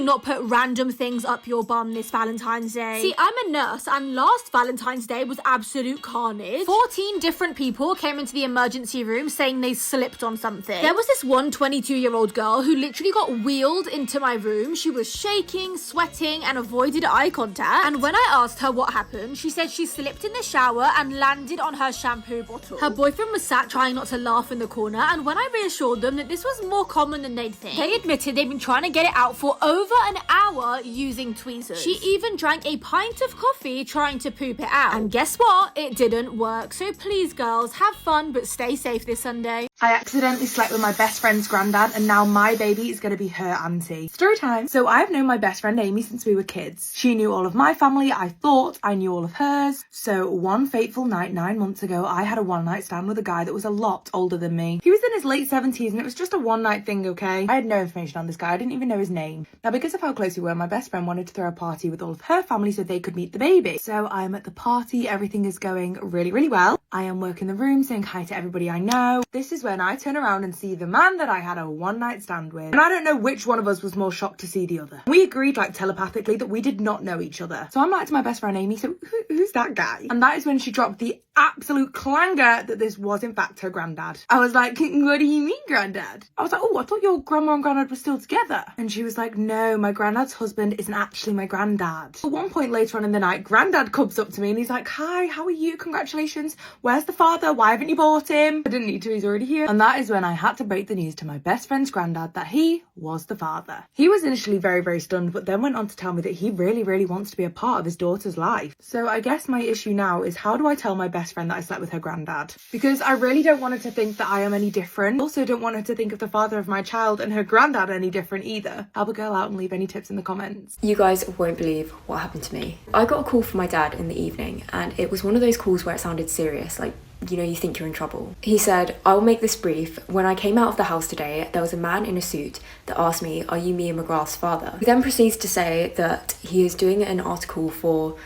not put random things up your bum this Valentine's Day. See, I'm a nurse and last Valentine's Day was absolute carnage. 14 different people came into the emergency room saying they slipped on something. There was this one 22-year-old girl who literally got wheeled into my room. She was shaking, sweating, and avoided eye contact. And when I asked her what happened, she said she slipped in the shower and landed on her shampoo bottle. Her boyfriend was sat trying not to laugh in the corner, and when I reassured them that this was more common than they'd think, they admitted they'd been trying to get it out for over an hour using tweezers. She even drank a pint of coffee trying to poop it out. And guess what? It didn't work. So please, girls, have fun but stay safe this Sunday. I accidentally slept with my best friend's granddad, and now my baby is going to be her auntie. Story time. So I've known my best friend Amy since we were kids. She knew all of my family. I thought I knew all of hers. So one fateful night 9 months ago, I had a one-night stand with a guy that was a lot older than me. He was in his late 70s and it was just a one-night thing, okay? I had no information on this guy. I didn't even know his name. Now, because of how close we were, my best friend wanted to throw a party with all of her family so they could meet the baby. So I'm at the party. Everything is going really, really well. I am working the room, saying hi to everybody I know. This is when I turn around and see the man that I had a one-night stand with. And I don't know which one of us was more shocked to see the other. We agreed, like, telepathically that we did not know each other. So I'm like to my best friend Amy, so who's that guy? And that is when she dropped the absolute clanger that this was in fact her granddad. I was like, what do you mean, granddad? I was like, oh, I thought your grandma and granddad were still together. And she was like, no, my granddad's husband isn't actually my granddad. At one point later on in the night, granddad comes up to me and he's like, hi, how are you? Congratulations. Where's the father? Why haven't you bought him? I didn't need to, he's already here. And that is when I had to break the news to my best friend's granddad that he was the father. He was initially very, very stunned, but then went on to tell me that he really, really wants to be a part of his daughter's life. So I guess my issue now is, how do I tell my best friend that I slept with her granddad? Because I really don't want her to think that I am any different. Also don't want her to think of the father of my child and her granddad any different either. Help a girl out and leave any tips in the comments. You guys won't believe what happened to me. I got a call from my dad in the evening, and it was one of those calls where it sounded serious, like, you know, you think you're in trouble. He said, I'll make this brief. When I came out of the house today, there was a man in a suit that asked me, are you Mia McGrath's father? He then proceeds to say that he is doing an article for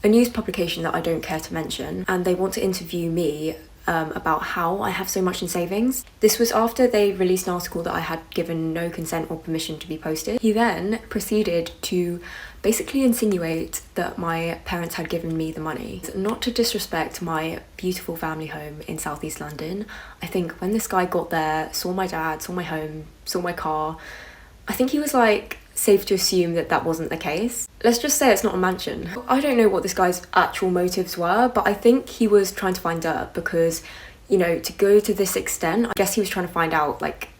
a news publication that I don't care to mention, and they want to interview me about how I have so much in savings. This was after they released an article that I had given no consent or permission to be posted. He then proceeded to basically insinuate that my parents had given me the money. Not to disrespect my beautiful family home in southeast London, I think when this guy got there, saw my dad, saw my home, saw my car, I think he was like, safe to assume that that wasn't the case. Let's just say it's not a mansion. I don't know what this guy's actual motives were, but I think he was trying to find dirt because, you know, to go to this extent, I guess he was trying to find out, like,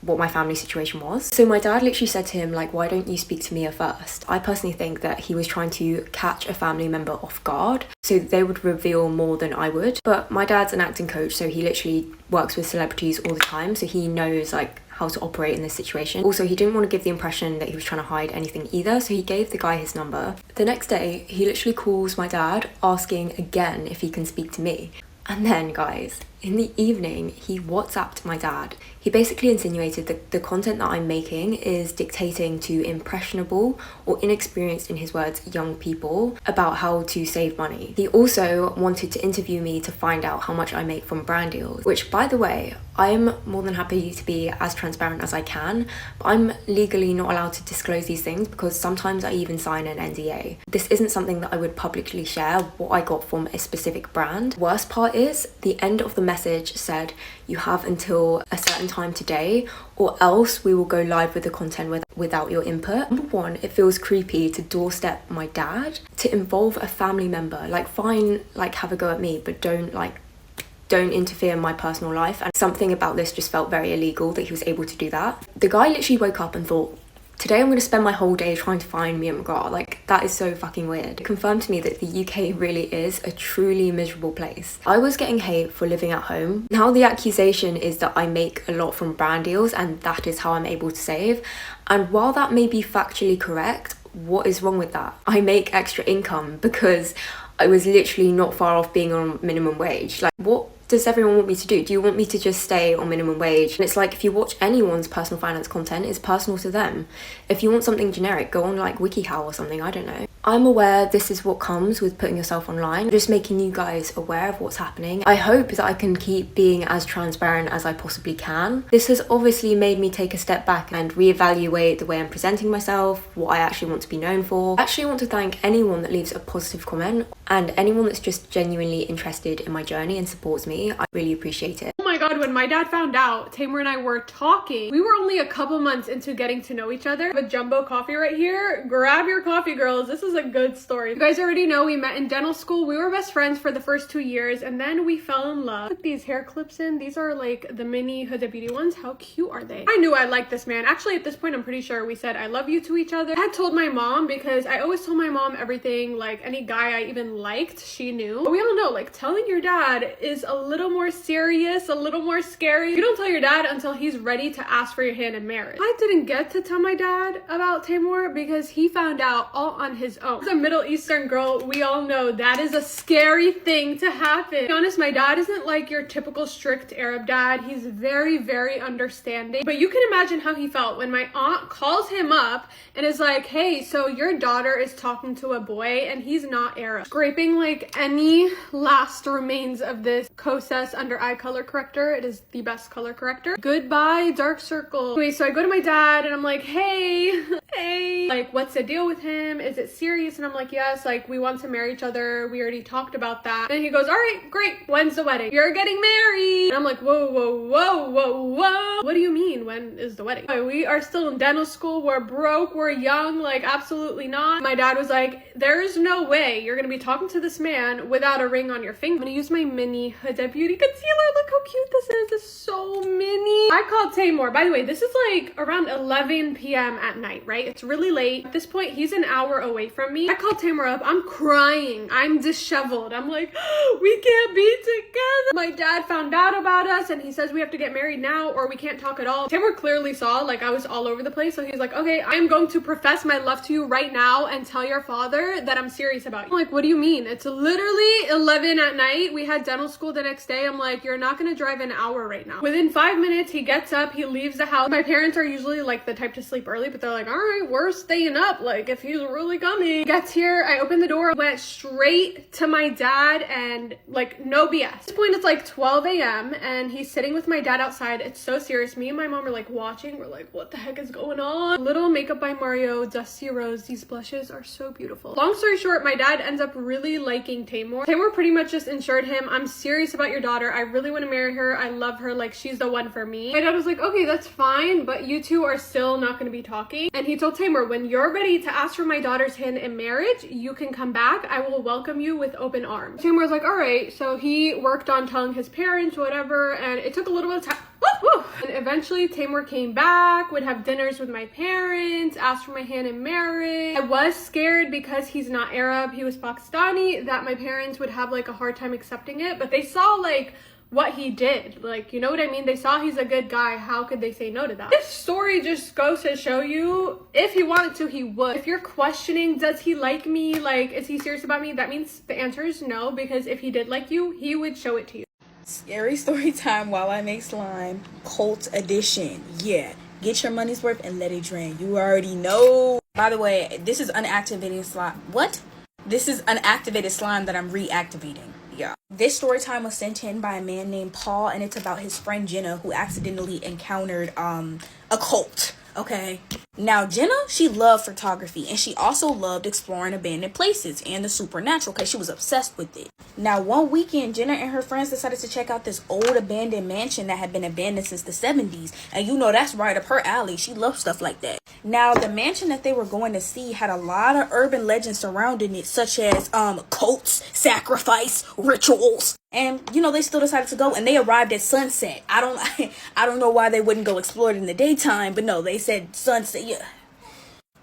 what my family situation was. So my dad literally said to him, like, why don't you speak to Mia first? I personally think that he was trying to catch a family member off guard so they would reveal more than I would. But my dad's an acting coach, so he literally works with celebrities all the time, so he knows, like, how to operate in this situation. Also, he didn't want to give the impression that he was trying to hide anything either, so he gave the guy his number. The next day, he literally calls my dad asking again if he can speak to me. And then, guys, in the evening, he WhatsApped my dad. He basically insinuated that the content that I'm making is dictating to impressionable or inexperienced, in his words, young people about how to save money. He also wanted to interview me to find out how much I make from brand deals, which, by the way, I'm more than happy to be as transparent as I can, but I'm legally not allowed to disclose these things because sometimes I even sign an NDA. This isn't something that I would publicly share, what I got from a specific brand. Worst part is, the end of the message said, you have until a certain time today or else we will go live with the content without your input. Number one, it feels creepy to doorstep my dad, to involve a family member. Like, fine, like, have a go at me, but don't interfere in my personal life. And something about this just felt very illegal that he was able to do that. The guy literally woke up and thought, today I'm going to spend my whole day trying to find Mia McGrath. Like, that is so fucking weird. It confirmed to me that the UK really is a truly miserable place. I was getting hate for living at home. Now the accusation is that I make a lot from brand deals and that is how I'm able to save. And while that may be factually correct, what is wrong with that? I make extra income because I was literally not far off being on minimum wage. Like, what does everyone want me to do? Do you want me to just stay on minimum wage? And it's like, if you watch anyone's personal finance content, it's personal to them. If you want something generic, go on like WikiHow or something, I don't know. I'm aware this is what comes with putting yourself online, just making you guys aware of what's happening. I hope that I can keep being as transparent as I possibly can. This has obviously made me take a step back and reevaluate the way I'm presenting myself, what I actually want to be known for. I actually want to thank anyone that leaves a positive comment and anyone that's just genuinely interested in my journey and supports me. I really appreciate it. Oh my god, when my dad found out Tamar and I were talking, we were only a couple months into getting to know each other. With jumbo coffee right here. Grab your coffee, girls. This is a good story. You guys already know we met in dental school. We were best friends for the first 2 years and then we fell in love. Put these hair clips in. These are like the mini Huda Beauty ones. How cute are they? I knew I liked this man. Actually, at this point, I'm pretty sure we said I love you to each other. I had told my mom because I always told my mom everything, like any guy I even liked, she knew. But we all know, like, telling your dad is a little more serious, a little more scary. You don't tell your dad until he's ready to ask for your hand in marriage. I didn't get to tell my dad about Tamar because he found out all on his own. As a Middle Eastern girl, we all know that is a scary thing to happen. To be honest, my dad isn't like your typical strict Arab dad. He's very, very understanding. But you can imagine how he felt when my aunt calls him up and is like, hey, so your daughter is talking to a boy and he's not Arab. Scraping like any last remains of this Kosas under eye color corrector. It is the best color corrector. Goodbye, dark circle. Anyway, so I go to my dad and I'm like, hey, like, what's the deal with him? Is it serious? And I'm like, yes, like, we want to marry each other. We already talked about that. And he goes, all right, great. When's the wedding? You're getting married. And I'm like, whoa, whoa, whoa, whoa, whoa. What do you mean? When is the wedding? We are still in dental school. We're broke. We're young. Like, absolutely not. My dad was like, there's no way you're gonna be talking to this man without a ring on your finger. I'm gonna use my mini Huda Beauty concealer. Look how cute this is. It's so mini. I called Tamar. By the way, this is like around 11 p.m. at night, right? It's really late. At this point, he's an hour away from me. I called Tamar up. I'm crying. I'm disheveled. I'm like, we can't be together. My dad found out about us and he says we have to get married now or we can't talk at all. Tamar clearly saw like I was all over the place. So he's like, okay, I'm going to profess my love to you right now and tell your father that I'm serious about you. I'm like, what do you mean? It's literally 11 at night. We had dental school the next day. I'm like, you're not going to drive an hour right now. Within 5 minutes, he gets up, he leaves the house. My parents are usually like the type to sleep early, but they're like, all right, we're staying up. Like if he's really coming. Gets here, I open the door, went straight to my dad and like no BS. At this point, it's like 12 a.m. and he's sitting with my dad outside. It's so serious. Me and my mom are like watching. We're like, what the heck is going on? Little Makeup by Mario, Dusty Rose. These blushes are so beautiful. Long story short, my dad ends up really liking Tamar. Tamar pretty much just assured him, I'm serious about your daughter. I really want to marry her. I love her. Like she's the one for me. My dad was like, okay, that's fine, but you two are still not going to be talking. And he told Tamar, when you're ready to ask for my daughter's hand in marriage, you can come back. I will welcome you with open arms. Tamar was like, all right. So he worked on telling his parents, whatever, and it took a little bit of time. Woo! And eventually Tamar came back, would have dinners with my parents, asked for my hand in marriage. I was scared because he's not Arab, he was Pakistani, that my parents would have like a hard time accepting it, but they saw like what he did. Like, you know what I mean? They saw he's a good guy. How could they say no to that? This story just goes to show you, if he wanted to, he would. If you're questioning, does he like me? Like, is he serious about me? That means the answer is no, because if he did like you, he would show it to you. Scary story time while I make slime. Cult edition. Yeah. Get your money's worth and let it drain. You already know. By the way, this is unactivated slime. What? This is unactivated slime that I'm reactivating. Yeah. This story time was sent in by a man named Paul, and it's about his friend Jenna, who accidentally encountered a cult. Okay. Now, Jenna, she loved photography, and she also loved exploring abandoned places and the supernatural because she was obsessed with it. Now, one weekend, Jenna and her friends decided to check out this old abandoned mansion that had been abandoned since the 70s. And you know, that's right up her alley. She loves stuff like that. Now, the mansion that they were going to see had a lot of urban legends surrounding it, such as cults, sacrifice, rituals. And, you know, they still decided to go, and they arrived at sunset. I don't know why they wouldn't go explore it in the daytime, but no, they said sunset. Yeah.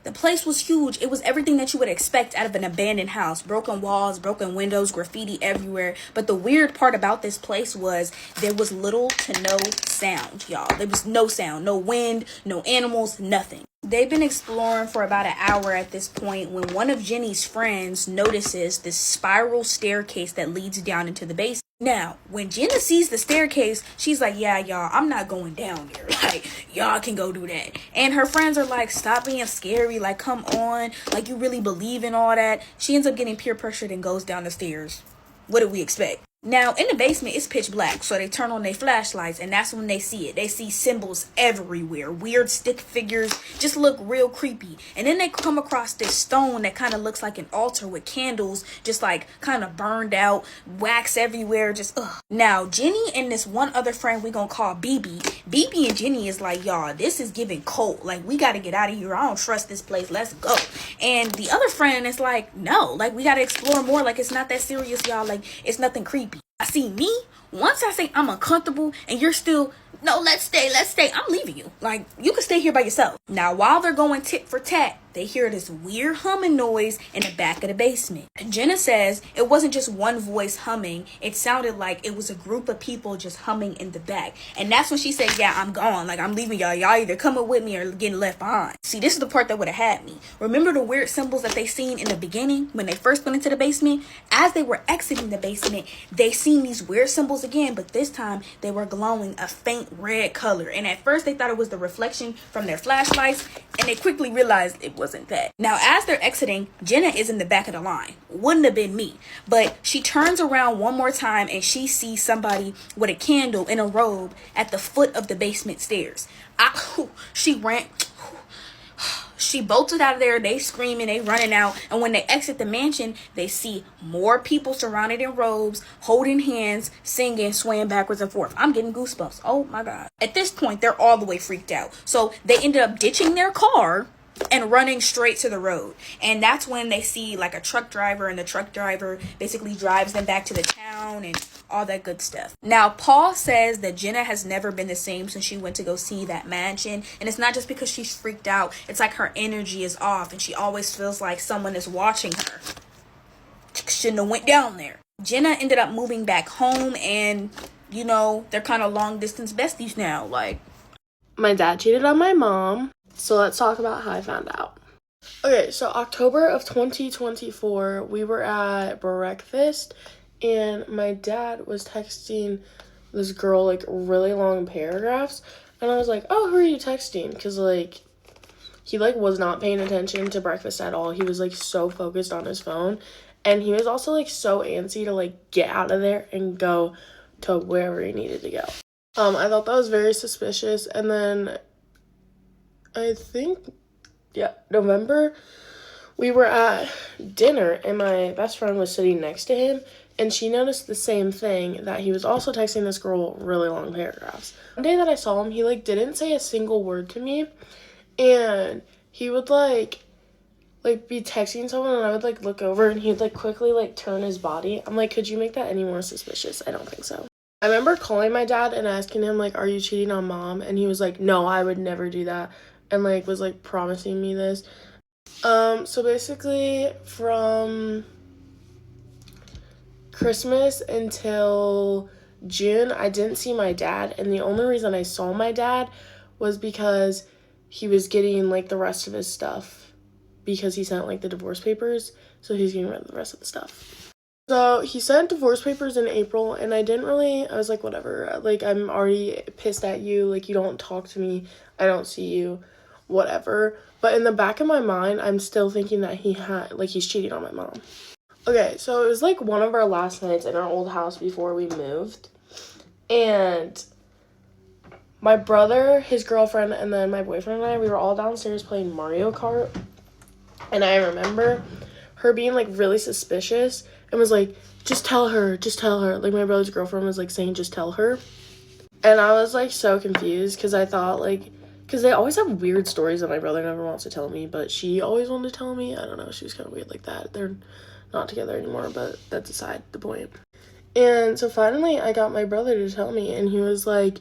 The place was huge. It was everything that you would expect out of an abandoned house. Broken walls, broken windows, graffiti everywhere. But the weird part about this place was there was little to no sound, y'all. There was no sound, no wind, no animals, nothing. They've been exploring for about an hour at this point when one of Jenny's friends notices this spiral staircase that leads down into the basement. Now, when Jenna sees the staircase, she's like, yeah, y'all, I'm not going down there. Like, y'all can go do that. And her friends are like, stop being scary. Like, come on. Like, you really believe in all that. She ends up getting peer pressured and goes down the stairs. What did we expect? Now, in the basement, it's pitch black, so they turn on their flashlights, and that's when they see it. They see symbols everywhere. Weird stick figures just look real creepy. And then they come across this stone that kind of looks like an altar with candles, just like kind of burned out, wax everywhere, just ugh. Now, Jenny and this one other friend we gonna call BB and Jenny is like, y'all, this is giving cult. Like, we gotta get out of here. I don't trust this place. Let's go. And the other friend is like, no, like, we gotta explore more. Like, it's not that serious, y'all. Like, it's nothing creepy. I see me, once I say I'm uncomfortable and you're still, no, let's stay, I'm leaving you. Like, you can stay here by yourself. Now, while they're going tit for tat, they hear this weird humming noise in the back of the basement. Jenna says it wasn't just one voice humming. It sounded like it was a group of people just humming in the back. And that's when she said, yeah, I'm gone. Like, I'm leaving y'all. Y'all either coming with me or getting left behind. See, this is the part that would have had me. Remember the weird symbols that they seen in the beginning when they first went into the basement? As they were exiting the basement, they seen these weird symbols again, but this time they were glowing a faint red color. And at first they thought it was the reflection from their flashlights, and they quickly realized it wasn't that. Now, as they're exiting, Jenna is in the back of the line. Wouldn't have been me. But she turns around one more time and she sees somebody with a candle in a robe at the foot of the basement stairs. She ran. She bolted out of there. They screaming, they running out. And when they exit the mansion, they see more people surrounded in robes, holding hands, singing, swaying backwards and forth. I'm getting goosebumps. Oh my God. At this point, they're all the way freaked out. So they ended up ditching their car and running straight to the road. And that's when they see like a truck driver, and the truck driver basically drives them back to the town and all that good stuff. Now, Paul says that Jenna has never been the same since she went to go see that mansion. And it's not just because she's freaked out. It's like her energy is off and she always feels like someone is watching her. Shouldn't have went down there. Jenna ended up moving back home, and you know, they're kind of long distance besties now. Like, my dad cheated on my mom. So let's talk about how I found out. Okay, so October of 2024, we were at breakfast, and my dad was texting this girl, like, really long paragraphs, and I was like, oh, who are you texting? Because, like, he, like, was not paying attention to breakfast at all. He was, like, so focused on his phone, and he was also, like, so antsy to, like, get out of there and go to wherever he needed to go. I thought that was very suspicious, and then I think, November, we were at dinner, and my best friend was sitting next to him, and she noticed the same thing, that he was also texting this girl really long paragraphs. One day that I saw him, he, like, didn't say a single word to me, and he would, like, be texting someone, and I would, like, look over, and he'd, like, quickly, like, turn his body. I'm like, could you make that any more suspicious? I don't think so. I remember calling my dad and asking him, like, are you cheating on mom? And he was like, no, I would never do that. And, like, was, like, promising me this. So basically, from Christmas until June, I didn't see my dad. And the only reason I saw my dad was because he was getting, like, the rest of his stuff. Because he sent, like, the divorce papers. So he was getting rid of the rest of the stuff. So he sent divorce papers in April, and I was like, whatever. Like, I'm already pissed at you. Like, you don't talk to me. I don't see you. Whatever. But in the back of my mind, I'm still thinking that he's cheating on my mom. Okay, so it was like one of our last nights in our old house before we moved, and my brother, his girlfriend, and then my boyfriend and I, we were all downstairs playing Mario Kart, and I remember her being, like, really suspicious and was like, just tell her, like, my brother's girlfriend was, like, saying, just tell her, and I was, like, so confused, because I thought, like, because they always have weird stories that my brother never wants to tell me, but she always wanted to tell me. I don't know, she was kind of weird like that. They're not together anymore, but that's aside the point. And so finally, I got my brother to tell me, and he was like,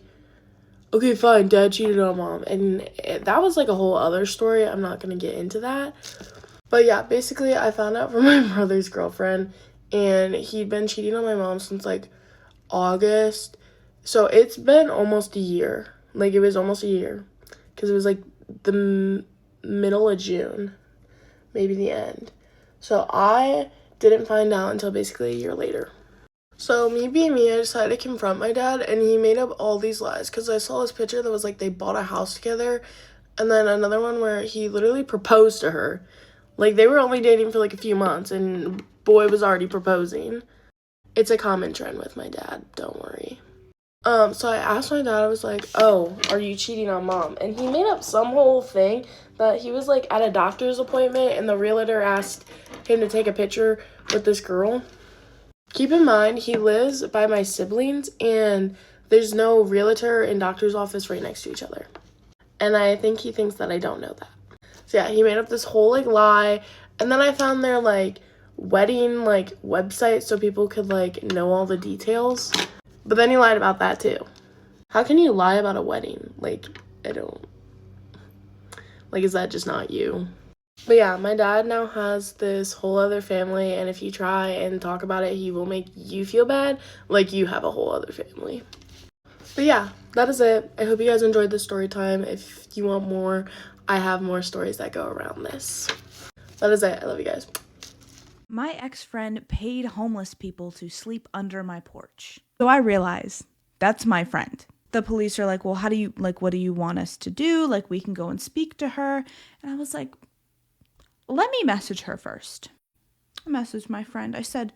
okay, fine, dad cheated on mom. And that was, like, a whole other story. I'm not going to get into that. But yeah, basically, I found out from my brother's girlfriend, and he'd been cheating on my mom since, like, August. So it's been almost a year. Like, it was almost a year. Because it was, like, the middle of June, maybe the end. So I didn't find out until basically a year later. So me being me, I decided to confront my dad, and he made up all these lies because I saw this picture that was like they bought a house together, and then another one where he literally proposed to her. Like they were only dating for like a few months, and boy was already proposing. It's a common trend with my dad, don't worry. So I asked my dad, I was like, oh, are you cheating on mom? And he made up some whole thing that he was like at a doctor's appointment and the realtor asked him to take a picture with this girl. Keep in mind, he lives by my siblings and there's no realtor and doctor's office right next to each other. And I think he thinks that I don't know that. So yeah, he made up this whole like lie. And then I found their like wedding like website so people could like know all the details. But then he lied about that too. How can you lie about a wedding? Like, I don't... Like, is that just not you? But yeah, my dad now has this whole other family, and if you try and talk about it, he will make you feel bad like you have a whole other family. But yeah, that is it. I hope you guys enjoyed this story time. If you want more, I have more stories that go around this. That is it. I love you guys. My ex-friend paid homeless people to sleep under my porch. So I realized that's my friend. The police are like, well, what do you want us to do? Like, we can go and speak to her. And I was like, let me message her first. I messaged my friend. I said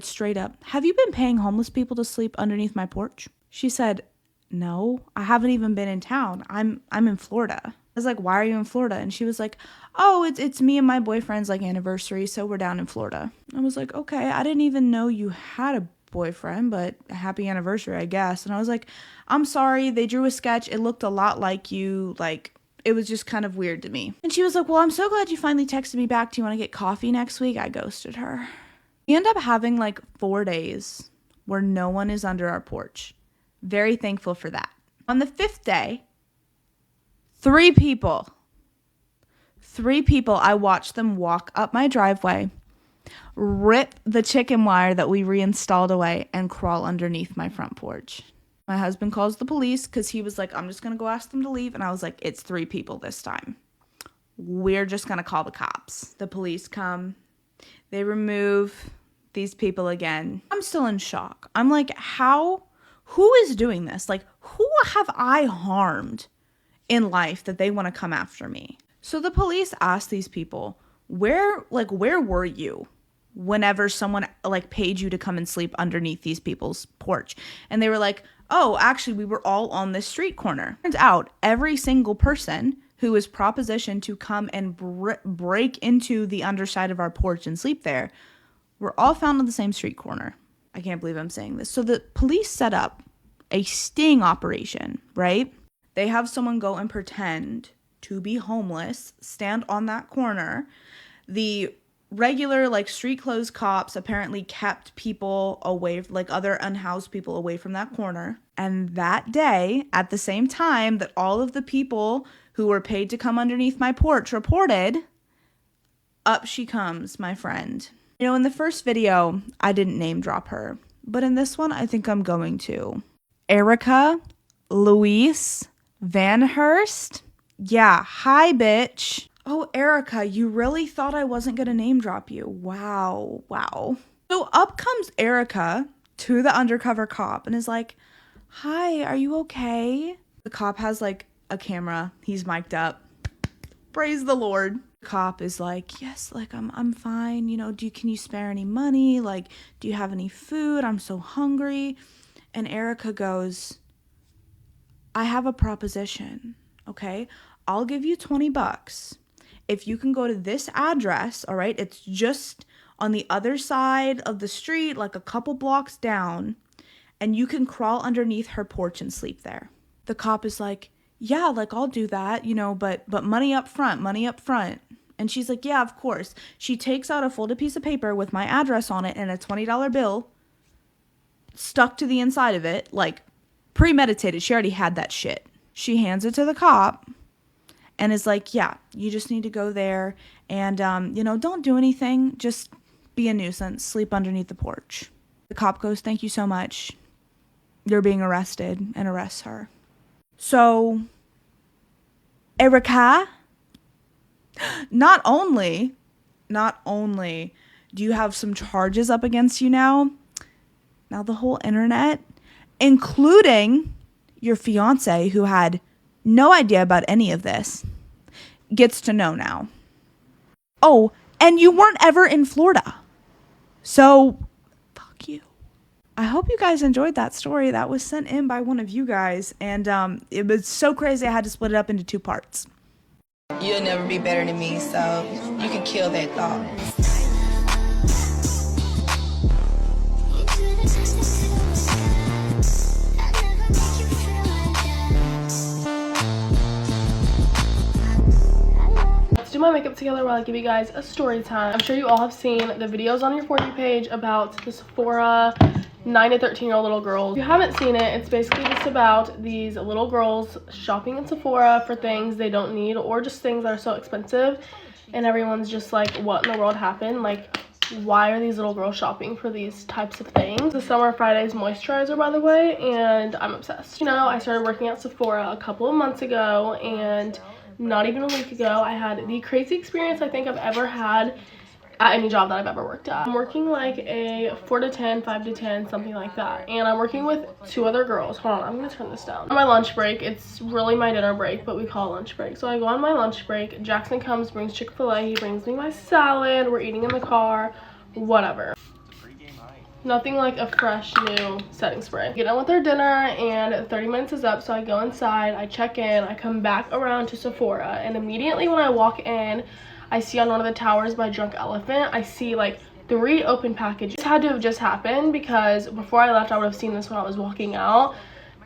straight up, have you been paying homeless people to sleep underneath my porch? She said, no, I haven't even been in town. I'm in Florida. I was like, why are you in Florida? And she was like, oh, it's me and my boyfriend's like anniversary, so we're down in Florida. I was like, okay, I didn't even know you had a boyfriend, but happy anniversary, I guess. And I was like, I'm sorry, they drew a sketch. It looked a lot like you, like, it was just kind of weird to me. And she was like, well, I'm so glad you finally texted me back. Do you want to get coffee next week? I ghosted her. We end up having like 4 days where no one is under our porch. Very thankful for that. On the 5th day, 3 people, I watched them walk up my driveway, rip the chicken wire that we reinstalled away, and crawl underneath my front porch. My husband calls the police because he was like, I'm just going to go ask them to leave. And I was like, it's 3 people this time. We're just going to call the cops. The police come. They remove these people again. I'm still in shock. I'm like, who is doing this? Like, who have I harmed in life that they want to come after me? So the police asked these people, where were you whenever someone like paid you to come and sleep underneath these people's porch? And they were like, oh, actually, we were all on this street corner. Turns out every single person who was propositioned to come and break into the underside of our porch and sleep there were all found on the same street corner. I can't believe I'm saying this. So the police set up a sting operation, right? They have someone go and pretend to be homeless, stand on that corner. The regular like street clothes cops apparently kept people away, like other unhoused people away from that corner. And that day, at the same time that all of the people who were paid to come underneath my porch reported, up she comes, my friend. You know, in the first video, I didn't name drop her, but in this one, I think I'm going to. Erica Louise Van Hurst. Yeah, hi, bitch. Oh, Erica, you really thought I wasn't going to name drop you. Wow. So up comes Erica to the undercover cop and is like, hi, are you okay? The cop has like a camera. He's mic'd up. Praise the Lord. The cop is like, yes, like I'm fine. You know, can you spare any money? Like, do you have any food? I'm so hungry. And Erica goes, I have a proposition, okay? I'll give you $20 if you can go to this address, all right? It's just on the other side of the street, like a couple blocks down, and you can crawl underneath her porch and sleep there. The cop is like, yeah, like I'll do that, you know, but money up front. And she's like, yeah, of course. She takes out a folded piece of paper with my address on it and a $20 bill stuck to the inside of it, like premeditated. She already had that shit. She hands it to the cop and is like, yeah, you just need to go there and, you know, don't do anything. Just be a nuisance. Sleep underneath the porch. The cop goes, thank you so much. You're being arrested, and arrests her. So, Erica, not only Do you have some charges up against you now? Now the whole internet, including your fiance who had no idea about any of this, gets to know now. Oh, and you weren't ever in Florida. So, fuck you. I hope you guys enjoyed that story. That was sent in by one of you guys. And it was so crazy I had to split it up into 2 parts. You'll never be better than me, so you can kill that thought. Let's do my makeup together while I give you guys a story time. I'm sure you all have seen the videos on your For You page about the Sephora 9 to 13-year-old little girls. If you haven't seen it, it's basically just about these little girls shopping in Sephora for things they don't need or just things that are so expensive, and everyone's just like, what in the world happened? Like, why are these little girls shopping for these types of things? The Summer Fridays moisturizer, by the way, and I'm obsessed. You know, I started working at Sephora a couple of months ago, and not even a week ago, I had the crazy experience I think I've ever had at any job that I've ever worked at. I'm working like a 4 to 10, 5 to 10, something like that. And I'm working with 2 other girls. Hold on, I'm gonna turn this down. On my lunch break, it's really my dinner break, but we call it lunch break. So I go on my lunch break, Jackson comes, brings Chick-fil-A, he brings me my salad, we're eating in the car, whatever. Nothing like a fresh new setting spray. Get done with our dinner and 30 minutes is up, so I go inside, I check in, I come back around to Sephora, and immediately when I walk in, I see on one of the towers by Drunk Elephant, I see like 3 open packages. This had to have just happened because before I left, I would have seen this when I was walking out.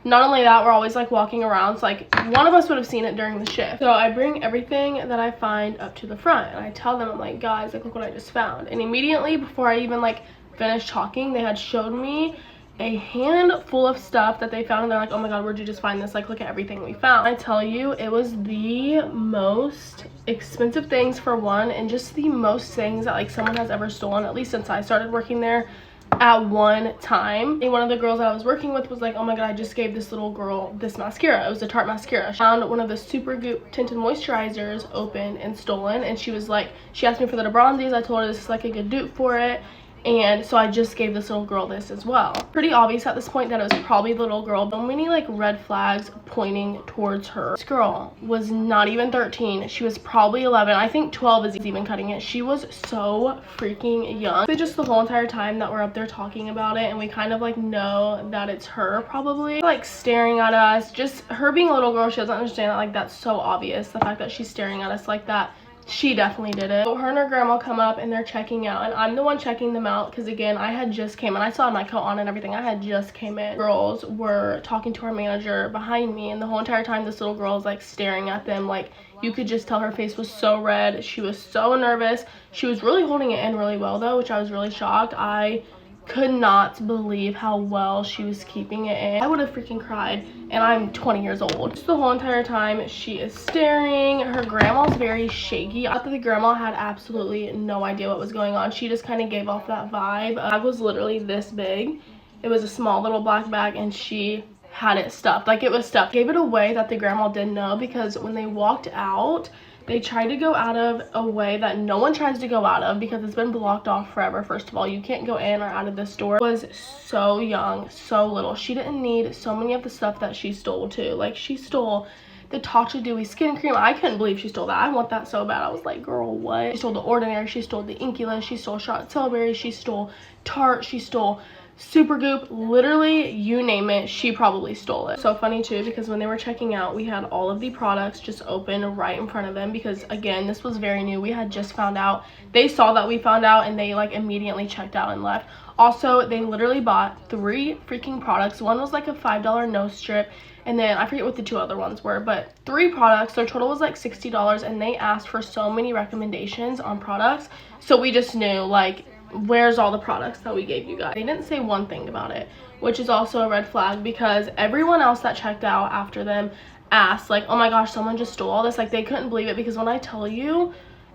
Not only that, we're always like walking around, so like one of us would have seen it during the shift. So I bring everything that I find up to the front and I tell them, I'm like, guys, like, look what I just found. And immediately before I even like finished talking, they had showed me a handful of stuff that they found, and they're like, oh my god, where'd you just find this? Like, look at everything we found. I tell you, it was the most expensive things for one, and just the most things that like someone has ever stolen, at least since I started working there, at one time. And one of the girls that I was working with was like, oh my god, I just gave this little girl this mascara. It was a Tarte mascara. She found one of the Super Goop tinted moisturizers open and stolen, and she was like, she asked me for the bronzies. I told her this is like a good dupe for it, and so I just gave this little girl this as well. Pretty obvious at this point that it was probably the little girl. So many like red flags pointing towards her. This girl was not even 13. She was probably 11. I think 12 is even cutting it. She was so freaking young. So just the whole entire time that we're up there talking about it, and we kind of like know that it's her probably, like staring at us. Just her being a little girl, she doesn't understand that like that's so obvious. The fact that she's staring at us like that, she definitely did it. So her and her grandma come up and they're checking out, and I'm the one checking them out because again, I had just came and I saw my coat on and everything. I had just came in. Girls were talking to our manager behind me, and the whole entire time this little girl is like staring at them. Like, you could just tell her face was so red. She was so nervous. She was really holding it in really well though, which I was really shocked. I could not believe how well she was keeping it in. I would have freaking cried, and I'm 20 years old. Just the whole entire time she is staring. Her grandma's very shaky. I thought the grandma had absolutely no idea what was going on. She just kind of gave off that vibe. The bag was literally this big. It was a small little black bag, and she had it stuffed. Like, it was stuffed. Gave it away that the grandma didn't know, because when they walked out, they tried to go out of a way that no one tries to go out of because it's been blocked off forever. First of all, you can't go in or out of this store. She was so young, so little. She didn't need so many of the stuff that she stole too. Like, she stole the Tatcha Dewy skin cream. I couldn't believe she stole that. I want that so bad. I was like, girl, what? She stole the Ordinary. She stole the Inculus. She stole Shot Celeberry. She stole Tarte. She stole Super Goop. Literally, you name it, she probably stole it. So funny too, because when they were checking out, we had all of the products just open right in front of them, because again, this was very new. We had just found out. They saw that we found out, and they like immediately checked out and left. Also, they literally bought 3 freaking products. One was like a $5 nose strip, and then I forget what the 2 other ones were, but 3 products. Their total was like $60, and they asked for so many recommendations on products. So we just knew, like, where's all the products that we gave you guys? They didn't say one thing about it, which is also a red flag, because everyone else that checked out after them asked like, oh my gosh, someone just stole all this. Like, they couldn't believe it, because when I tell you,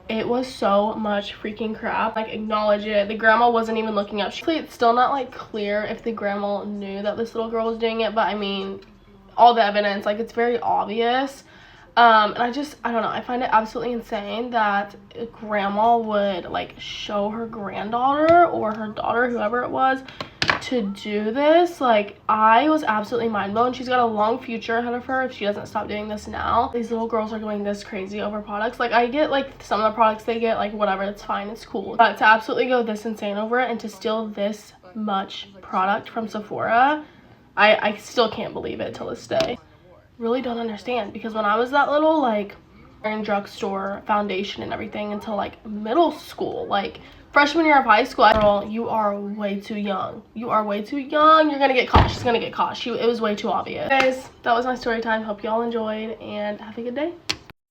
it was so much freaking crap. Like, acknowledge it. The grandma wasn't even looking up. It's still not like clear if the grandma knew that this little girl was doing it, but I mean, all the evidence, like, it's very obvious. And I don't know, I find it absolutely insane that grandma would like show her granddaughter or her daughter, whoever it was, to do this. Like, I was absolutely mind blown. She's got a long future ahead of her if she doesn't stop doing this now. These little girls are going this crazy over products. Like, I get like some of the products they get, like whatever, it's fine, it's cool, but to absolutely go this insane over it and to steal this much product from Sephora, I still can't believe it till this day. Really don't understand, because when I was that little, like, in drugstore foundation and everything until like middle school, like freshman year of high school, girl, you are way too young. You are way too young. You're gonna get caught. She's gonna get caught. It was way too obvious. Guys, that was my story time. Hope y'all enjoyed and have a good day.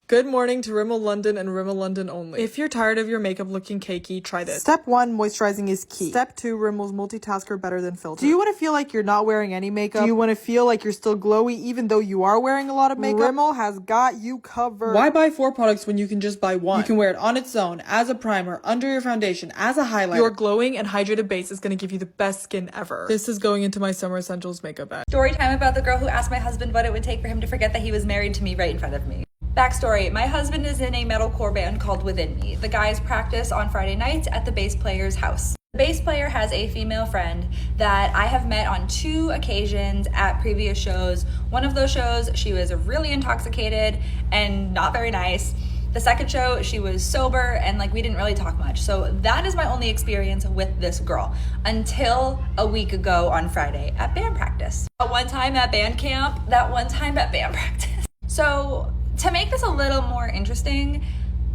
Good morning to Rimmel London and Rimmel London only. If you're tired of your makeup looking cakey, try this. Step 1, moisturizing is key. Step 2, Rimmel's multitasker better than filter. Do you want to feel like you're not wearing any makeup? Do you want to feel like you're still glowy even though you are wearing a lot of makeup? Rimmel has got you covered. Why buy 4 products when you can just buy 1? You can wear it on its own, as a primer, under your foundation, as a highlighter. Your glowing and hydrated base is going to give you the best skin ever. This is going into my summer essentials makeup bag. Story time about the girl who asked my husband what it would take for him to forget that he was married to me right in front of me. Backstory, my husband is in a metalcore band called Within Me. The guys practice on Friday nights at the bass player's house. The bass player has a female friend that I have met on 2 occasions at previous shows. One of those shows, she was really intoxicated and not very nice. The second show, she was sober and like we didn't really talk much. So that is my only experience with this girl until a week ago on Friday at band practice. That one time at band camp, that one time at band practice. So to make this a little more interesting,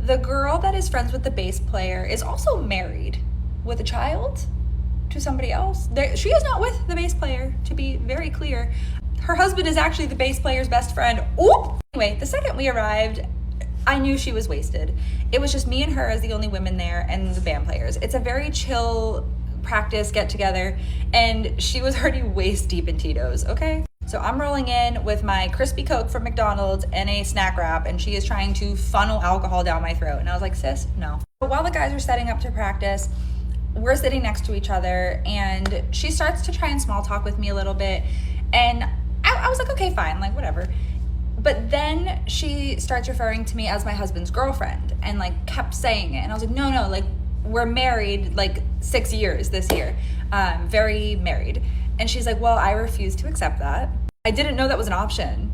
the girl that is friends with the bass player is also married with a child to somebody else. She is not with the bass player, to be very clear. Her husband is actually the bass player's best friend. Oop! Anyway, the second we arrived, I knew she was wasted. It was just me and her as the only women there and the band players. It's a very chill practice get together, and she was already waist deep in Tito's, okay? So I'm rolling in with my crispy Coke from McDonald's and a snack wrap, and she is trying to funnel alcohol down my throat. And I was like, sis, no. But while the guys are setting up to practice, we're sitting next to each other, and she starts to try and small talk with me a little bit. And I was like, okay, fine, like whatever. But then she starts referring to me as my husband's girlfriend and like kept saying it. And I was like, no, like we're married like 6 years this year, very married. And she's like, well, I refuse to accept that. I didn't know that was an option.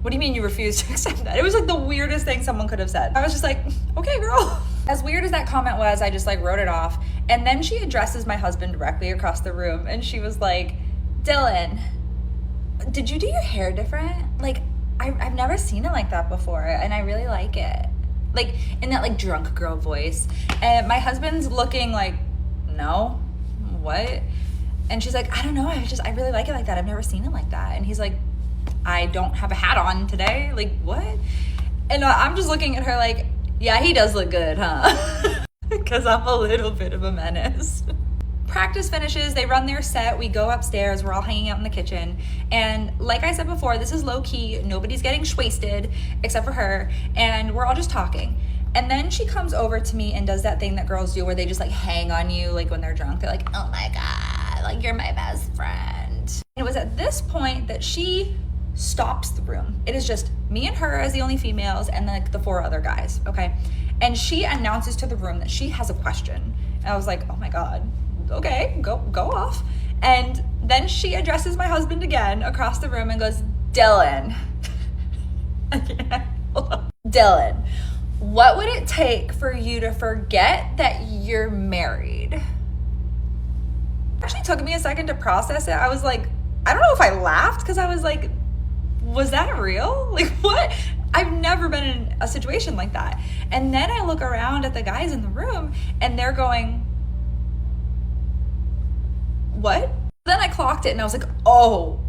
What do you mean you refuse to accept that? It was like the weirdest thing someone could have said. I was just like, okay, girl. As weird as that comment was, I just like wrote it off. And then she addresses my husband directly across the room. And she was like, Dylan, did you do your hair different? Like, I've never seen it like that before. And I really like it. Like in that like drunk girl voice. And my husband's looking like, no, what? And she's like, I don't know, I really like it like that. I've never seen it like that. And he's like, I don't have a hat on today. Like, what? And I'm just looking at her like, yeah, he does look good, huh? Because I'm a little bit of a menace. Practice finishes, they run their set, we go upstairs, we're all hanging out in the kitchen. And like I said before, this is low key, nobody's getting shwasted except for her. And we're all just talking. And then she comes over to me and does that thing that girls do where they just like hang on you like when they're drunk. They're like, oh my God, like you're my best friend. And it was at this point that she stops the room. It is just me and her as the only females and like the 4 other guys, okay? And she announces to the room that she has a question. And I was like, oh my God, okay, go off. And then she addresses my husband again across the room and goes, Dylan. Dylan, what would it take for you to forget that you're married? It actually took me a second to process it. I was like, I don't know if I laughed because I was like, was that real? Like what? I've never been in a situation like that. And then I look around at the guys in the room and they're going, what? Then I clocked it and I was like, oh,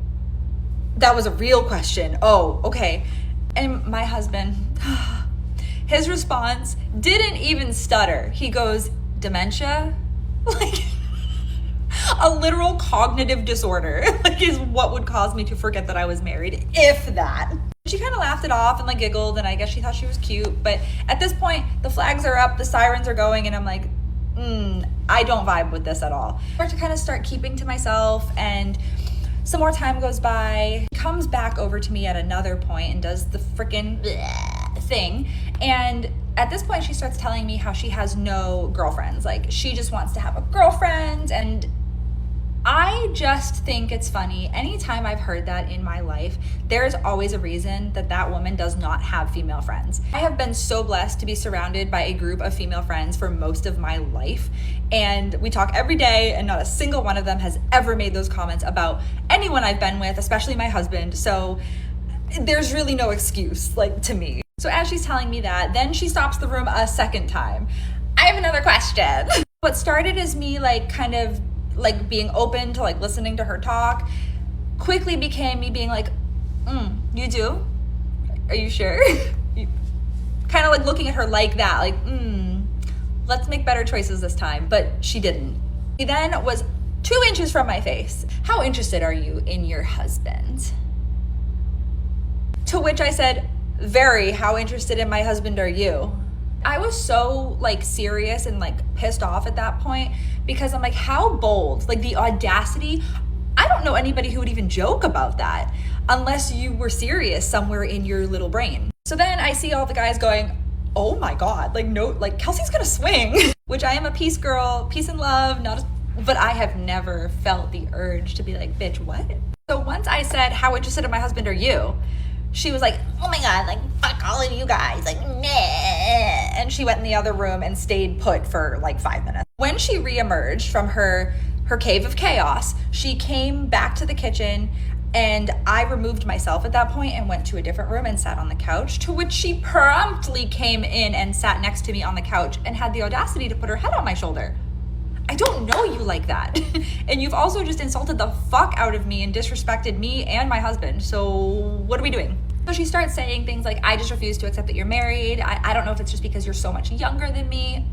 that was a real question. Oh, okay. And my husband, his response didn't even stutter. He goes, dementia? Like a literal cognitive disorder like is what would cause me to forget that I was married, if that. She kind of laughed it off and like giggled, and I guess she thought she was cute. But at this point, the flags are up, the sirens are going, and I'm like, I don't vibe with this at all. I start keeping to myself, and Some more time goes by, comes back over to me at another point and does the freaking thing. And at this point, she starts telling me how she has no girlfriends. Like, she just wants to have a girlfriend. And I just think it's funny. Anytime I've heard that in my life, there's always a reason that that woman does not have female friends. I have been so blessed to be surrounded by a group of female friends for most of my life. And we talk every day, and not a single one of them has ever made those comments about anyone I've been with, especially my husband. So there's really no excuse, like, to me. So as she's telling me that, then she stops the room a second time. I have another question. What started as me, like, kind of like being open to like listening to her talk quickly became me being like, you do? Are you sure? Kind of like looking at her like that, like, let's make better choices this time. But she didn't. She then was 2 inches from my face. How interested are you in your husband? To which I said, very. How interested in my husband are you? I was so like serious and like pissed off at that point because I'm like, how bold, like the audacity. I don't know anybody who would even joke about that unless you were serious somewhere in your little brain. So then I see all the guys going, oh my God, like no, like Kelsey's gonna swing, which I am a peace girl, peace and love, but I have never felt the urge to be like, bitch, what? So once I said, how interested in my husband are you? She was like, oh my God, like, fuck all of you guys, like, nah. And she went in the other room and stayed put for like 5 minutes. When she reemerged from her cave of chaos, she came back to the kitchen, and I removed myself at that point and went to a different room and sat on the couch, to which she promptly came in and sat next to me on the couch and had the audacity to put her head on my shoulder. I don't know you like that. And you've also just insulted the fuck out of me and disrespected me and my husband. So what are we doing? So she starts saying things like, I just refuse to accept that you're married. I don't know if it's just because you're so much younger than me.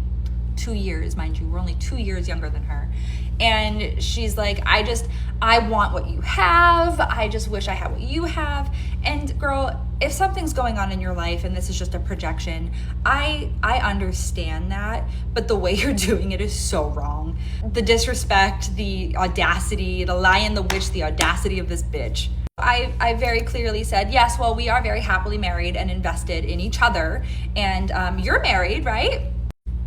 2 years, mind you, we're only 2 years younger than her. And she's like, I want what you have. I just wish I had what you have. And girl, if something's going on in your life and this is just a projection, I understand that, but the way you're doing it is so wrong. The disrespect, the audacity, the lion, the witch, the audacity of this bitch. I very clearly said, yes, well, we are very happily married and invested in each other. And you're married, right?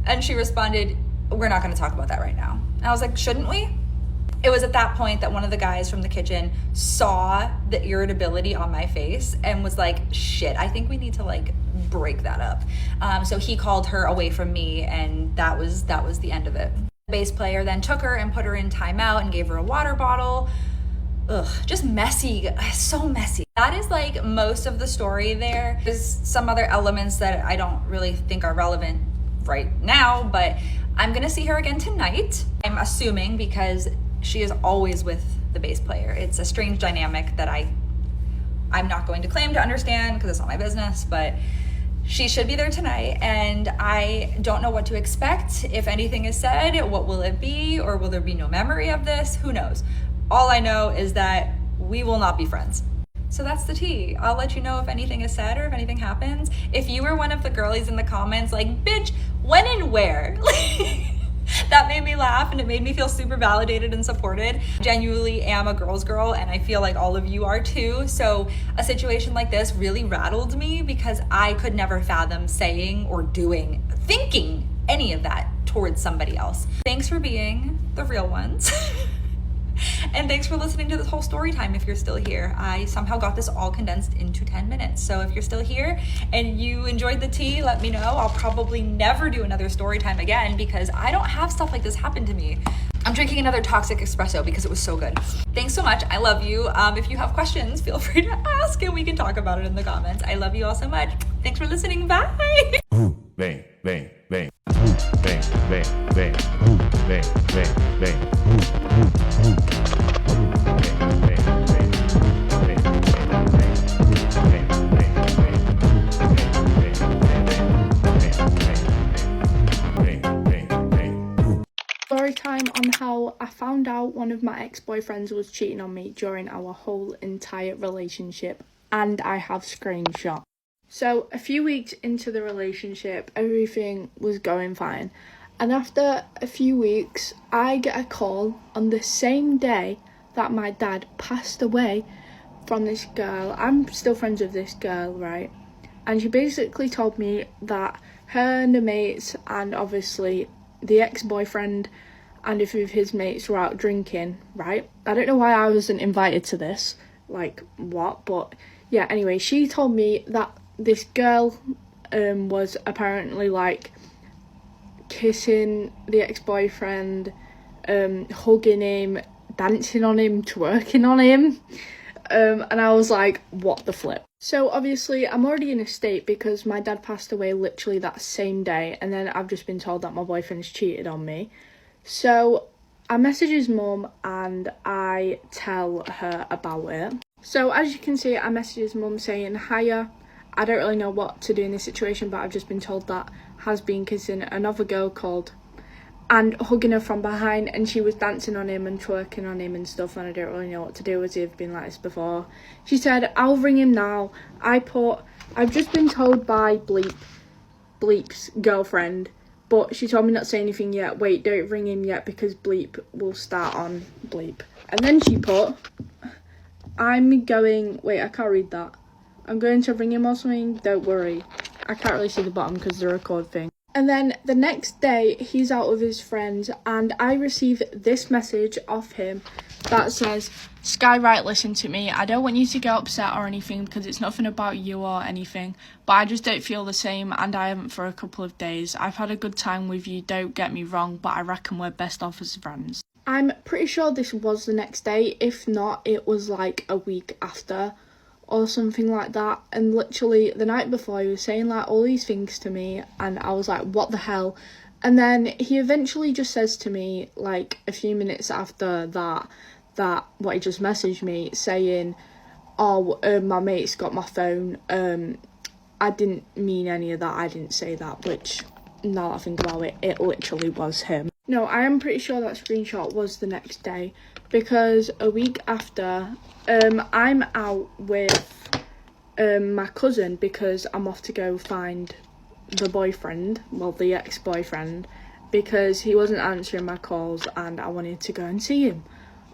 And she responded, we're not going to talk about that right now. And I was like, shouldn't we? It was at that point that one of the guys from the kitchen saw the irritability on my face and was like, shit, I think we need to like break that up. So he called her away from me, and that was the end of it. The bass player then took her and put her in timeout and gave her a water bottle. Ugh, just messy, so messy. That is like most of the story there. There's some other elements that I don't really think are relevant right now, but I'm gonna see her again tonight. I'm assuming, because she is always with the bass player. It's a strange dynamic that I'm not going to claim to understand because it's not my business, but she should be there tonight, and I don't know what to expect. If anything is said, what will it be, or will there be no memory of this? Who knows? All I know is that we will not be friends. So that's the tea. I'll let you know if anything is said or if anything happens. If you were one of the girlies in the comments like, bitch, when and where? That made me laugh, and it made me feel super validated and supported. Genuinely am a girl's girl, and I feel like all of you are too. So a situation like this really rattled me because I could never fathom saying or doing, thinking any of that towards somebody else. Thanks for being the real ones. And thanks for listening to this whole story time if you're still here. I somehow got this all condensed into 10 minutes. So if you're still here and you enjoyed the tea, let me know. I'll probably never do another story time again because I don't have stuff like this happen to me. I'm drinking another toxic espresso because it was so good. Thanks so much. I love you. If you have questions, feel free to ask and we can talk about it in the comments. I love you all so much. Thanks for listening. Bye. Bang, bang, bang. Bang, bang, bang. Bang, bang, bang. Story time on how I found out one of my ex-boyfriends was cheating on me during our whole entire relationship, and I have screenshots. So a few weeks into the relationship, everything was going fine, and after a few weeks I get a call on the same day that my dad passed away from this girl. I'm still friends with this girl, right? And she basically told me that her and the mates, and obviously the ex-boyfriend and a few of his mates, were out drinking, right? I don't know why I wasn't invited to this, like what, but yeah, anyway, she told me that this girl was apparently like kissing the ex-boyfriend, hugging him, dancing on him, twerking on him, and I was like, what the flip? So obviously I'm already in a state because my dad passed away literally that same day, and then I've just been told that my boyfriend's cheated on me. So I message his mum and I tell her about it. So as you can see, I message his mum saying, hiya, I don't really know what to do in this situation, but I've just been told that has been kissing another girl called and hugging her from behind, and she was dancing on him and twerking on him and stuff, and I don't really know what to do, as he've been like this before. She said, I'll ring him now. I've just been told by Bleep's girlfriend, but she told me not to say anything yet. Wait, don't ring him yet because Bleep will start on Bleep. And then she put, wait, I can't read that. I'm going to ring him or something, don't worry. I can't really see the bottom because the record thing. And then the next day, he's out with his friends, and I received this message off him that says, Skywrite, listen to me. I don't want you to get upset or anything because it's nothing about you or anything, but I just don't feel the same, and I haven't for a couple of days. I've had a good time with you, don't get me wrong, but I reckon we're best off as friends. I'm pretty sure this was the next day. If not, it was like a week after or something like that. And literally the night before, he was saying like all these things to me, and I was like, what the hell? And then he eventually just says to me, like a few minutes after that what he just messaged me saying, oh, my mate's got my phone, I didn't mean any of that, I didn't say that, which now that I think about it, it literally was him. No, I am pretty sure that screenshot was the next day, because a week after, I'm out with my cousin because I'm off to go find the boyfriend, well, the ex-boyfriend, because he wasn't answering my calls and I wanted to go and see him,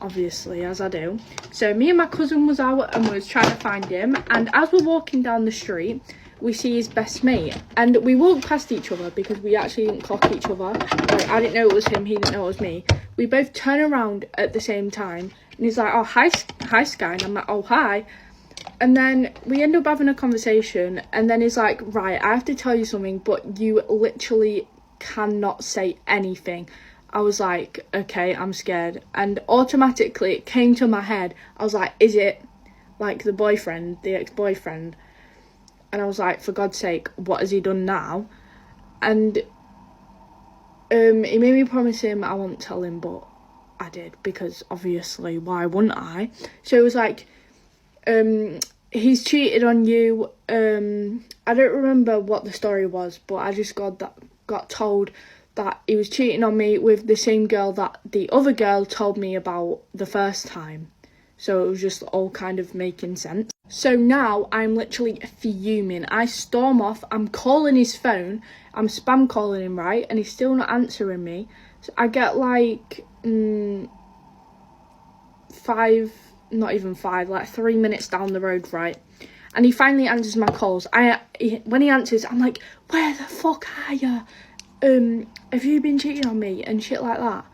obviously, as I do. So me and my cousin was out and was trying to find him, and as we're walking down the street, we see his best mate, and we walked past each other because we actually didn't clock each other. Like, I didn't know it was him, he didn't know it was me. We both turn around at the same time, and he's like, oh, hi Sky, and I'm like, oh, hi. And then we end up having a conversation, and then he's like, right, I have to tell you something, but you literally cannot say anything. I was like, okay, I'm scared. And automatically it came to my head, I was like, is it like the boyfriend, the ex-boyfriend? And I was like, for God's sake, what has he done now? And he made me promise him I won't tell him, but I did, because obviously, why wouldn't I? So it was like, he's cheated on you. I don't remember what the story was, but I just got told that he was cheating on me with the same girl that the other girl told me about the first time. So it was just all kind of making sense. So now I'm literally fuming. I storm off. I'm calling his phone. I'm spam calling him, right? And he's still not answering me. So I get like 3 minutes down the road, right? And he finally answers my calls. When he answers, I'm like, where the fuck are you? Have you been cheating on me? And shit like that.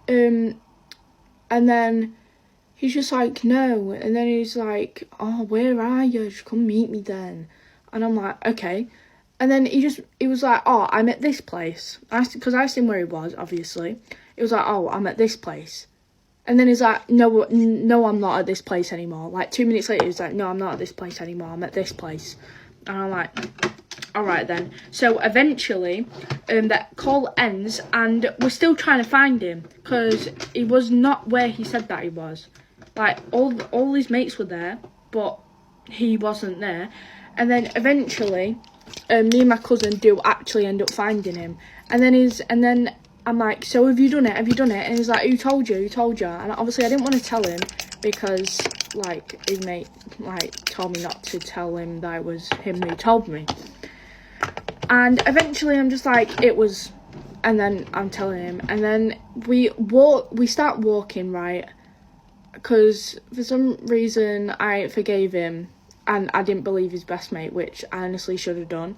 And then he's just like, no. And then he's like, oh, where are you? Just come meet me then. And I'm like, okay. And then he was like, oh, I'm at this place. Because I asked him where he was, obviously. He was like, oh, I'm at this place. And then he's like, no, I'm not at this place anymore. Like 2 minutes later, he's like, no, I'm not at this place anymore. I'm at this place. And I'm like, all right then. So eventually, that call ends, and we're still trying to find him because he was not where he said that he was. Like all his mates were there, but he wasn't there. And then eventually, me and my cousin do actually end up finding him. And then I'm like, so have you done it? Have you done it? And he's like, who told you? Who told you? And obviously I didn't want to tell him because like his mate like told me not to tell him that it was him who told me. And eventually I'm just like, it was, and then I'm telling him, and then we start walking, right? because for some reason I forgave him and I didn't believe his best mate, which I honestly should have done.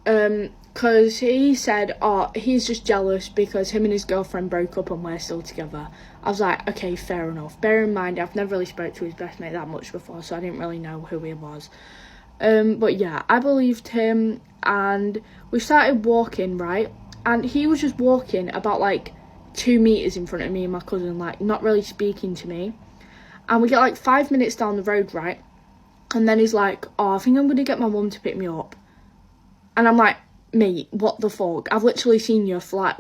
Because he said, oh, he's just jealous because him and his girlfriend broke up and we're still together. I was like, okay, fair enough. Bear in mind, I've never really spoke to his best mate that much before, so I didn't really know who he was. But yeah, I believed him, and we started walking, right? And he was just walking about like 2 meters in front of me and my cousin, like not really speaking to me. And we get like 5 minutes down the road, right? And then he's like, oh, I think I'm gonna get my mum to pick me up. And I'm like, mate, what the fuck? I've literally seen you for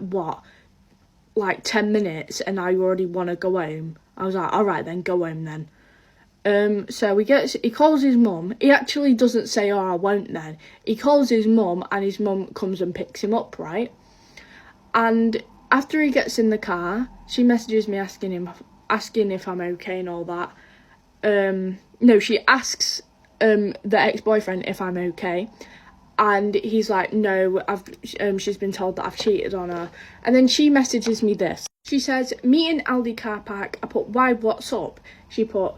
like 10 minutes and now you already want to go home. I was like, all right then, go home then. So he calls his mum. He actually doesn't say, oh, I won't then. He calls his mum and his mum comes and picks him up, right? And after he gets in the car, she messages me asking if I'm okay and all that. No, she asks the ex-boyfriend if I'm okay. And he's like, no, she's been told that I've cheated on her. And then she messages me this. She says, meet in Aldi car park. I put, why, what's up? She put,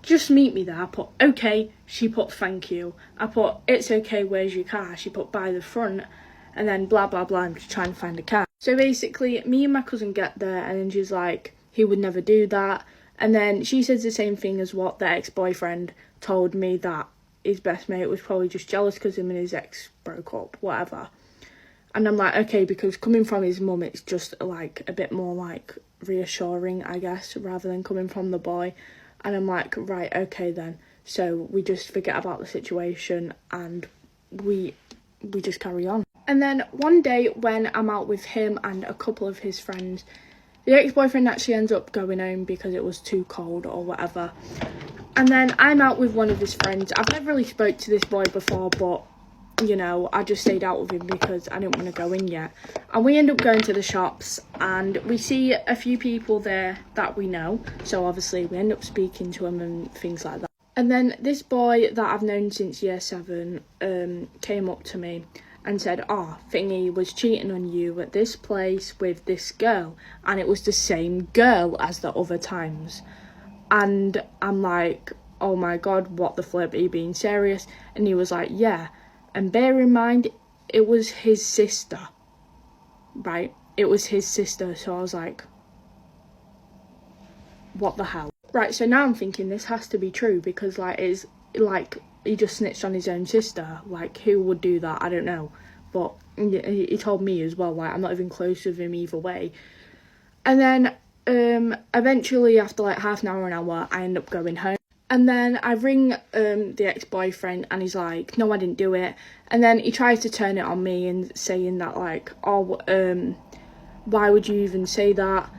just meet me there. I put, okay. She put, thank you. I put, it's okay, where's your car? She put, by the front. And then blah, blah, blah, I'm just trying to find a car. So basically, me and my cousin get there, and then she's like, he would never do that. And then she says the same thing as what the ex-boyfriend told me, that his best mate was probably just jealous because him and his ex broke up, whatever. And I'm like, okay, because coming from his mum, it's just like a bit more like reassuring, I guess, rather than coming from the boy. And I'm like, right, okay then. So we just forget about the situation and we just carry on. And then one day when I'm out with him and a couple of his friends, the ex-boyfriend actually ends up going home because it was too cold or whatever. And then I'm out with one of his friends. I've never really spoke to this boy before, but, you know, I just stayed out with him because I didn't want to go in yet. And we end up going to the shops and we see a few people there that we know. So obviously we end up speaking to them and things like that. And then this boy that I've known since year 7 came up to me and said, oh, Thingy was cheating on you at this place with this girl. And it was the same girl as the other times. And I'm like, oh my God, what the flip, are you being serious? And he was like, yeah. And bear in mind, it was his sister, right? It was his sister. So I was like, what the hell? Right, so now I'm thinking this has to be true because he just snitched on his own sister. Like, who would do that? I don't know. But he told me as well, like, I'm not even close with him either way. And then eventually, after like half an hour, I end up going home. And then I ring the ex-boyfriend and he's like, no, I didn't do it. And then he tries to turn it on me and saying that like, oh, why would you even say that?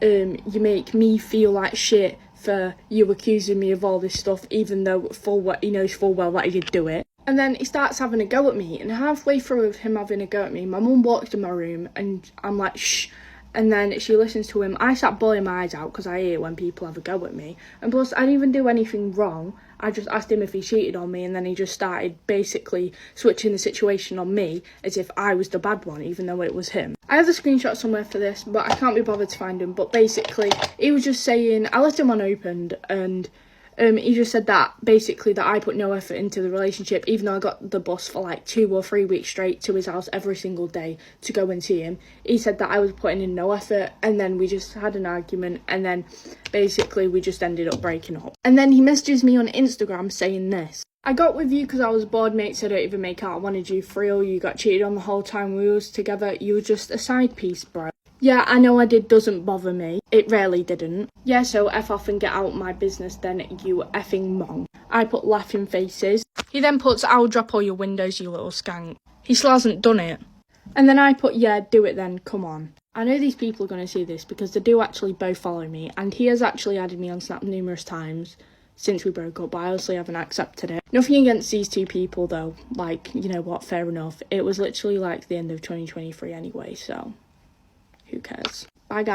You make me feel like shit for you accusing me of all this stuff, even though he knows full well that he did do it. And then he starts having a go at me, and halfway through him having a go at me, my mum walks in my room and I'm like, shh. And then she listens to him. I sat bawling my eyes out because I hate when people have a go at me. And plus, I didn't even do anything wrong. I just asked him if he cheated on me, and then he just started basically switching the situation on me as if I was the bad one, even though it was him. I have a screenshot somewhere for this, but I can't be bothered to find him. But basically, he was just saying, I left him unopened, and he just said that, basically, that I put no effort into the relationship, even though I got the bus for like 2 or 3 weeks straight to his house every single day to go and see him. He said that I was putting in no effort, and then we just had an argument, and then basically we just ended up breaking up. And then he messages me on Instagram saying this. I got with you because I was bored, mates. I don't even make out. I wanted you for real. You got cheated on the whole time we was together. You were just a side piece, bro. Yeah, I know I did, doesn't bother me. It really didn't. Yeah, so F off and get out my business then, you effing mong. I put laughing faces. He then puts, I'll drop all your windows, you little skank. He still hasn't done it. And then I put, yeah, do it then, come on. I know these people are going to see this because they do actually both follow me, and he has actually added me on Snap numerous times since we broke up, but I honestly haven't accepted it. Nothing against these two people though, like, you know what, fair enough. It was literally like the end of 2023 anyway, so who cares? Bye guys.